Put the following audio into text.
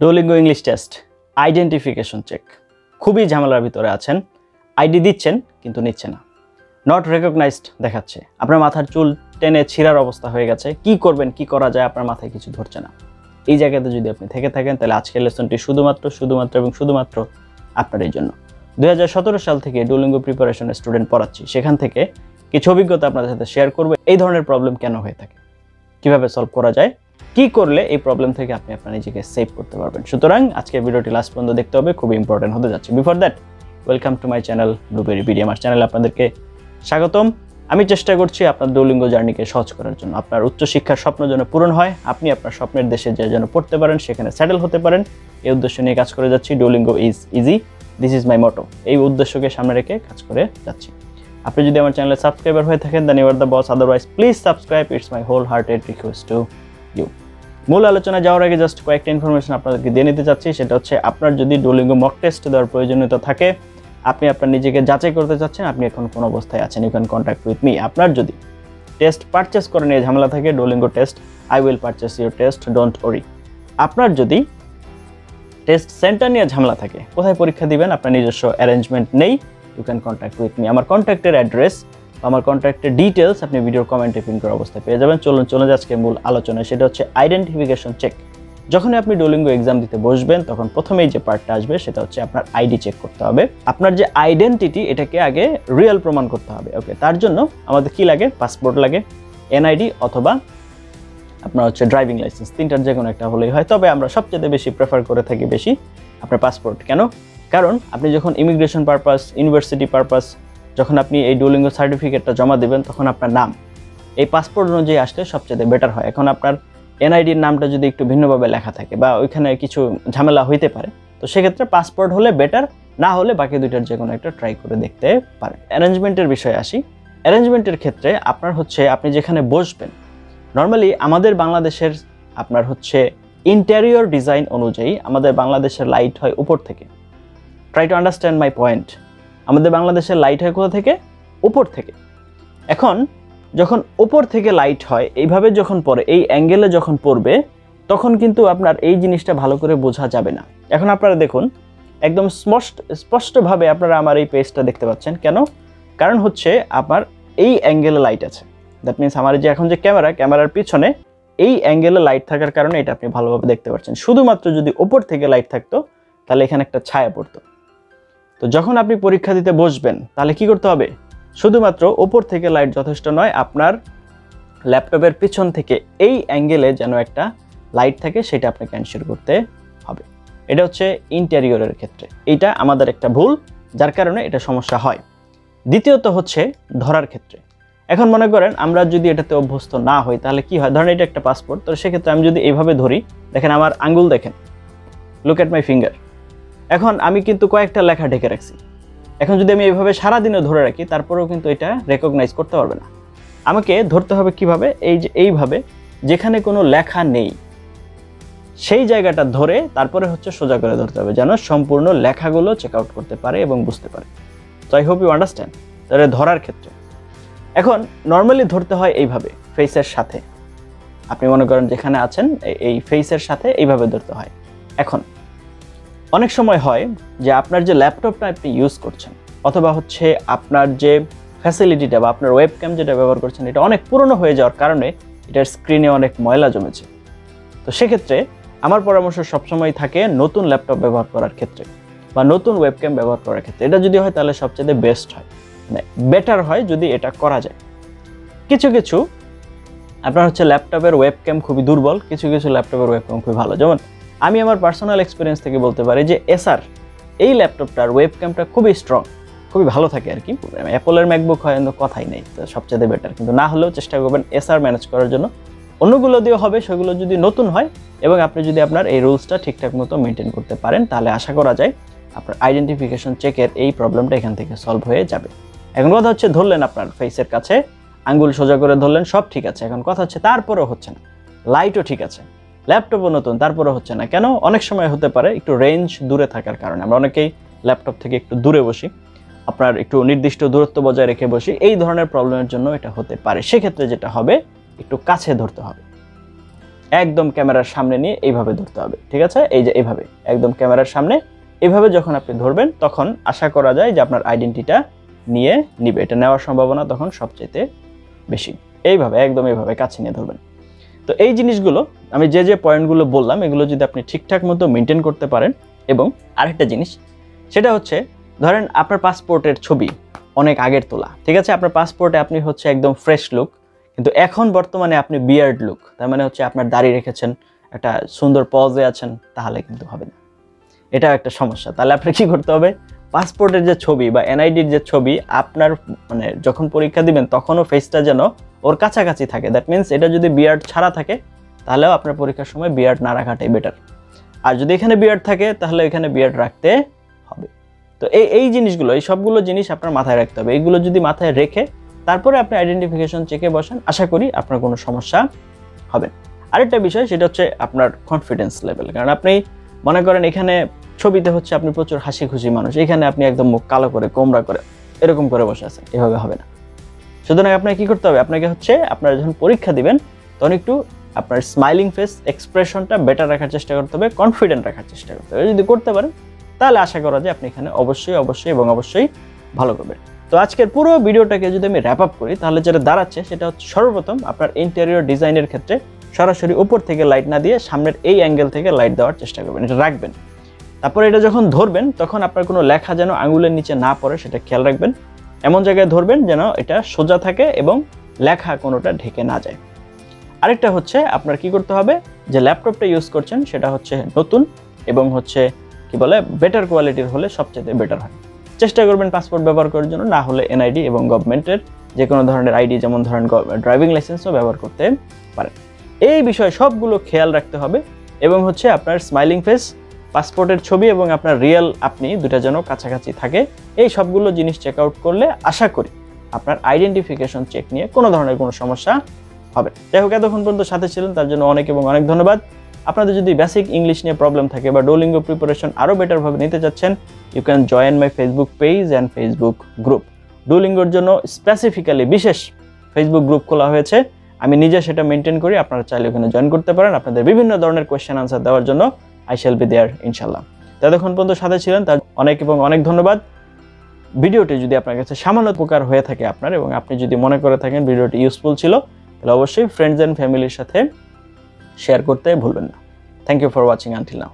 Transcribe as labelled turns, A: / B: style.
A: Duolingo English test identification check খুবই ঝামেলার ভিতরে আছেন। আইডি দিচ্ছেন কিন্তু নিচ্ছে না, নট রেকগনাইজড দেখাচ্ছে। আপনার মাথার চুল টেনে ছিঁড়ার অবস্থা হয়ে গেছে। কি করবেন, কি করা যায়, আপনার মাথায় কিছু ধরছে না। এই জায়গাতে যদি আপনি থেকে থাকেন তাহলে আজকের লেসনটি শুধুমাত্র আপনার এই জন্য। 2017 সাল থেকে ডুওলিঙ্গো প্রিপারেশনের স্টুডেন্ট পড়াচ্ছি, সেখান থেকে কিছু অভিজ্ঞতা আপনাদের সাথে শেয়ার করবো। এই ধরনের প্রবলেম কেন হয়ে থাকে, কিভাবে সলভ করা যায়, কি করলে এই প্রবলেম থেকে আপনি আপনার নিজেকে সেভ করতে পারবেন। সুতরাং আজকের ভিডিওটি লাস্ট পর্যন্ত দেখতে হবে, খুবই ইম্পর্টেন্ট হতে যাচ্ছে। Before that, welcome to my channel blueberry BD. আমার চ্যানেলে আপনাদেরকে স্বাগতম। আমি চেষ্টা করছি আপনার ডুওলিঙ্গো জার্নিকে সহজ করার জন্য, আপনার উচ্চশিক্ষার স্বপ্ন যেন পূরণ হয়, আপনি আপনার স্বপ্নের দেশে যে যেন পড়তে পারেন, সেখানে সেটেল হতে পারেন। এই উদ্দেশ্য নিয়ে কাজ করে যাচ্ছি। Duolingo is easy, this is my motto. এই উদ্দেশ্যকে সামনে রেখে কাজ করে যাচ্ছি। আপনি যদি আমার চ্যানেলে সাবস্ক্রাইবার হয়ে থাকেন then you are the boss, otherwise please subscribe, it's my wholehearted request to you. মূল আলোচনায় যাওয়ার আগে জাস্ট কয়েকটা ইনফরমেশন আপনাদেরকে দিয়ে নিতে চাচ্ছি। সেটা হচ্ছে, আপনার যদি ডুওলিঙ্গো মক টেস্ট দেওয়ার প্রয়োজনীয়তা থাকে, আপনি আপনার নিজেকে যাচাই করতে চাচ্ছেন আপনি এখন কোন অবস্থায় আছেন, you can contact with me. আপনার যদি টেস্ট পারচেস করে নিয়ে ঝামেলা থাকে, Duolingo test, I will purchase your test, don't worry. আপনার যদি টেস্ট সেন্টার নিয়ে ঝামেলা থাকে, কোথায় পরীক্ষা দিবেন আপনার নিজস্ব অ্যারেঞ্জমেন্ট নেই, you can contact with me. আমার কন্ট্যাক্টের অ্যাড্রেস, আমার কন্ট্যাক্টের ডিটেলস আপনি ভিডিওর কমেন্টে পিন করা অবস্থায় পেয়ে যাবেন। চলে যাচ্ছে মূল আলোচনায়। সেটা হচ্ছে আইডেন্টিফিকেশন চেক। যখন আপনি ডুওলিঙ্গো এক্সাম দিতে বসবেন, তখন প্রথমেই যে পার্টটা আসবে সেটা হচ্ছে আপনার আইডি চেক করতে হবে। আপনার যে আইডেন্টিটি, এটাকে আগে রিয়েল প্রমাণ করতে হবে। ওকে, তার জন্য আমাদের কি লাগে? পাসপোর্ট লাগে, এনআইডি অথবা আপনার হচ্ছে ড্রাইভিং লাইসেন্স, তিনটার যে কোনো একটা হলেই হয়। তবে আমরা সবচেয়ে বেশি প্রেফার করে থাকি বেশি আপনার পাসপোর্ট। কেন? কারণ আপনি যখন ইমিগ্রেশন পারপাস, ইউনিভার্সিটি পারপাস, যখন আপনি এই ডুওলিঙ্গো সার্টিফিকেটটা জমা দেবেন, তখন আপনার নাম এই পাসপোর্ট অনুযায়ী আসলে সবচেয়ে বেটার হয়। এখন আপনার এনআইডির নামটা যদি একটু ভিন্নভাবে লেখা থাকে বা ওইখানে কিছু ঝামেলা হইতে পারে, তো সেক্ষেত্রে পাসপোর্ট হলে বেটার, না হলে বাকি দুইটার যে কোনো একটা ট্রাই করে দেখতে পারেন। অ্যারেঞ্জমেন্টের বিষয়ে আসি। অ্যারেঞ্জমেন্টের ক্ষেত্রে আপনার হচ্ছে, আপনি যেখানে বসবেন, নর্মালি আমাদের বাংলাদেশের আপনার হচ্ছে ইন্টেরিয়র ডিজাইন অনুযায়ী আমাদের বাংলাদেশের লাইট হয় উপর থেকে। Try to understand my point. আমাদের বাংলাদেশের লাইট হয় কোথা থেকে? উপর থেকে। এখন যখন উপর থেকে লাইট হয়, এইভাবে যখন পড়ে, এই অ্যাঙ্গেলে যখন পড়বে, তখন কিন্তু আপনার এই জিনিসটা ভালো করে বোঝা যাবে না। এখন আপনারা দেখুন, একদম স্পষ্টভাবে আপনারা আমার এই পেজটা দেখতে পাচ্ছেন। কেন? কারণ হচ্ছে আমার এই অ্যাঙ্গেলে লাইট আছে। দ্যাট মিনস আমার যে এখন যে ক্যামেরার পিছনে এই অ্যাঙ্গেলে লাইট থাকার কারণে এটা আপনি ভালোভাবে দেখতে পাচ্ছেন। শুধুমাত্র যদি উপর থেকে লাইট থাকতো, তাহলে এখানে একটা ছায়া পড়তো। তো যখন আপনি পরীক্ষা দিতে বসবেন, তাহলে কি করতে হবে? শুধুমাত্র উপর থেকে লাইট যথেষ্ট নয়, আপনার ল্যাপটপের পিছন থেকে এই অ্যাঙ্গেলে যেন একটা লাইট থাকে, সেটা আপনাকে এনশিওর করতে হবে। এটা হচ্ছে ইন্টেরিয়রের ক্ষেত্রে। এইটা আমাদের একটা ভুল, যার কারণে এটা সমস্যা হয়। দ্বিতীয়ত হচ্ছে ধরার ক্ষেত্রে। এখন মনে করেন আমরা যদি এটাতে অভ্যস্ত না হই, তাহলে কি হয়? ধরেন এটা একটা পাসপোর্ট, তো সেক্ষেত্রে আমি যদি এইভাবে ধরি, দেখেন আমার আঙ্গুল, দেখেন, লুক এট মাই ফিঙ্গার। এখন আমি কিন্তু কয়েকটা লেখা ঢেকে রাখছি। এখন যদি আমি এইভাবে সারাদিনও ধরে রাখি, তারপরেও কিন্তু এটা রেকগনাইজ করতে পারবে না। আমাকে ধরতে হবে কিভাবে? এই যে এইভাবে, যেখানে কোনো লেখা নেই সেই জায়গাটা ধরে তারপরে হচ্ছে সোজা করে ধরতে হবে, যেন সম্পূর্ণ লেখাগুলো চেক আউট করতে পারে এবং বুঝতে পারে। তো আই হোপ ইউ আন্ডারস্ট্যান্ড। তাহলে ধরার ক্ষেত্রে এখন নর্মালি ধরতে হয় এইভাবে, ফেসের সাথে। আপনি মনে করেন যেখানে আছেন এই ফেসের সাথে এইভাবে ধরতে হয়। এখন অনেক সময় হয় যে আপনার যে ল্যাপটপটা আপনি ইউজ করছেন, অথবা হচ্ছে আপনার যে ফ্যাসিলিটিটা বা আপনার ওয়েবক্যাম যেটা ব্যবহার করছেন, এটা অনেক পুরনো হয়ে যাওয়ার কারণে এটার স্ক্রিনে অনেক ময়লা জমেছে। তো সেক্ষেত্রে আমার পরামর্শ সবসময় থাকে নতুন ল্যাপটপ ব্যবহার করার ক্ষেত্রে বা নতুন ওয়েবক্যাম ব্যবহার করার ক্ষেত্রে। এটা যদি হয় তাহলে সবচেয়ে বেস্ট হয়, মানে বেটার হয় যদি এটা করা যায়। কিছু কিছু আপনার হচ্ছে ল্যাপটপের ওয়েবক্যাম খুবই দুর্বল, কিছু কিছু ল্যাপটপের ওয়েবক্যাম খুবই ভালো। যেমন আমি আমার পার্সোনাল এক্সপিরিয়েন্স থেকে বলতে পারি যে এসার এই ল্যাপটপটার ওয়েবক্যামটা খুবই স্ট্রং, খুবই ভালো থাকে আর কি। অ্যাপলের ম্যাকবুক হয় কিন্তু কথাই নেই, তো সবচেয়ে বেটার। কিন্তু না হলেও চেষ্টা করবেন এসার ম্যানেজ করার জন্য। অন্যগুলো দিয়েও হবে, সেগুলো যদি নতুন হয় এবং আপনি যদি আপনার এই রুলসটা ঠিকঠাক মতো মেনটেন করতে পারেন, তাহলে আশা করা যায় আপনার আইডেন্টিফিকেশন চেকের এই প্রবলেমটা এখান থেকে সলভ হয়ে যাবে। এখন কথা হচ্ছে, ধরলেন আপনার ফেসের কাছে, আঙ্গুল সোজা করে ধরলেন, সব ঠিক আছে। এখন কথা হচ্ছে তারপরেও হচ্ছে না, লাইটও ঠিক আছে, ল্যাপটপও নতুন, তারপরে হচ্ছে না। কেন? অনেক সময় হতে পারে একটু রেঞ্জ দূরে থাকার কারণে। আমরা অনেকেই ল্যাপটপ থেকে একটু দূরে বসি, আপনার একটু নির্দিষ্ট দূরত্ব বজায় রেখে বসি, এই ধরনের প্রবলেমের জন্য এটা হতে পারে। সেক্ষেত্রে যেটা হবে, একটু কাছে ধরতে হবে। একদম ক্যামেরার সামনে নিয়ে এইভাবে ধরতে হবে, ঠিক আছে? এই যে এইভাবে একদম ক্যামেরার সামনে এইভাবে যখন আপনি ধরবেন তখন আশা করা যায় যে আপনার আইডেন্টিটিটা নিবে। এটা নেওয়ার সম্ভাবনা তখন সবচেয়ে বেশি। এইভাবে একদম এইভাবে কাছে নিয়ে ধরবেন। তো এই জিনিসগুলো আমি যে পয়েন্টগুলো বললাম এগুলো যদি আপনি ঠিকঠাক মতো মেনটেন করতে পারেন। এবং আরেকটা জিনিস সেটা হচ্ছে, ধরেন আপনার পাসপোর্টের ছবি অনেক আগের তোলা, ঠিক আছে? আপনার পাসপোর্টে আপনি হচ্ছে একদম ফ্রেশ লুক, কিন্তু এখন বর্তমানে আপনি বিয়ার্ড লুক, তার মানে হচ্ছে আপনার দাড়ি রেখেছেন, একটা সুন্দর পজে আছেন, তাহলে কিন্তু হবে না। এটাও একটা সমস্যা। তাহলে আপনার কি করতে হবে, পাসপোর্টের যে ছবি বা এনআইডির যে ছবি আপনার মানে যখন পরীক্ষা দিবেন তখনও ফেসটা যেন ওর কাছাকাছি থাকে। দ্যাট মিনস এটা যদি বিয়ার্ড ছাড়া থাকে তাহলেও আপনার পরীক্ষার সময় বিয়ার্ড না রাখাটাই বেটার। আর যদি এখানে বিয়ার্ড থাকে তাহলে এখানে বিয়ার্ড রাখতে হবে। তো এই জিনিসগুলো, এই সবগুলো জিনিস আপনার মাথায় রাখতে হবে। এইগুলো যদি মাথায় রেখে তারপরে আপনি আইডেন্টিফিকেশন চেকে বসেন, আশা করি আপনার কোনো সমস্যা হবে না। আরেকটা বিষয় সেটা হচ্ছে আপনার কনফিডেন্স লেভেল। কারণ আপনি মনে করেন এখানে ছবিতে হচ্ছে আপনি প্রচুর হাসি খুশি মানুষ, এখানে আপনি একদম মুখ কালো করে কোমরা করে এরকম করে বসে আছেন, এভাবে হবে না। সুতরাং আপনাকে কি করতে হবে, আপনাকে হচ্ছে আপনারা যখন পরীক্ষা দিবেন তখন একটু আপনার স্মাইলিং ফেস এক্সপ্রেশনটা বেটার রাখার চেষ্টা করতে হবে, কনফিডেন্ট রাখার চেষ্টা করতে হবে। যদি করতে পারেন তাহলে আশা করা যায় আপনি এখানে অবশ্যই ভালো করবেন। তো আজকের পুরো ভিডিওটাকে যদি আমি র্যাপ আপ করি তাহলে যেটা দাঁড়াচ্ছে সেটা হচ্ছে, সর্বপ্রথম আপনার ইন্টেরিয়র ডিজাইনের ক্ষেত্রে সরাসরি উপর থেকে লাইট না দিয়ে সামনের এই অ্যাঙ্গেল থেকে লাইট দেওয়ার চেষ্টা করবেন, এটা রাখবেন। তারপরে এটা যখন ধরবেন তখন আপনার কোনো লেখা যেন আঙুলের নিচে না পড়ে সেটা খেয়াল রাখবেন। এমন জায়গায় ধরবেন যেন এটা সোজা থাকে এবং লেখা কোনোটা ঢেকে না যায়। আরেকটা হচ্ছে আপনার কি করতে হবে, যে ল্যাপটপটা ইউজ করছেন সেটা হচ্ছে নতুন এবং হচ্ছে কি বলে বেটার কোয়ালিটির হলে সবচেয়ে বেটার হয়। চেষ্টা করবেন পাসপোর্ট ব্যবহার করার জন্য, না হলে এনআইডি এবং গভর্নমেন্টের যে কোনো ধরনের আইডি, যেমন ধরেন ড্রাইভিং লাইসেন্সও ব্যবহার করতে পারেন। এই বিষয় সবগুলো খেয়াল রাখতে হবে। এবং হচ্ছে আপনার স্মাইলিং ফেস, পাসপোর্টের ছবি এবং আপনার রিয়েল আপনি দুটা যেন কাছাকাছি থাকে। এই সবগুলো জিনিস চেক আউট করলে আশা করি আপনার আইডেন্টিফিকেশন চেক নিয়ে কোনো ধরনের কোনো সমস্যা হবে। যাই হোক, এতক্ষণ পর্যন্ত সাথে ছিলেন তার জন্য অনেক ধন্যবাদ। আপনাদের যদি বেসিক ইংলিশ নিয়ে প্রবলেম থাকে বা ডুওলিঙ্গো প্রিপারেশন আরও বেটারভাবে নিতে চাচ্ছেন, you can join my Facebook page and Facebook group. ডুওলিঙ্গোর জন্য স্পেসিফিক্যালি বিশেষ ফেসবুক গ্রুপ খোলা হয়েছে, আমি নিজে সেটা মেনটেন করি। আপনারা চাইলে ওখানে জয়েন করতে পারেন আপনাদের বিভিন্ন ধরনের কোয়েশ্চেন আনসার দেওয়ার জন্য। আই শ্যাল বি দেয়ার ইনশাল্লাহ। এতক্ষণ পর্যন্ত সাথে ছিলেন তার অনেক ধন্যবাদ। ভিডিওটি যদি আপনার কাছে সামান্য উপকার হয়ে থাকে আপনার, এবং আপনি যদি মনে করে থাকেন ভিডিওটি ইউজফুল ছিল, তাহলে অবশ্যই ফ্রেন্ডস অ্যান্ড ফ্যামিলির সাথে শেয়ার করতে ভুলবেন না। Thank you for watching until now.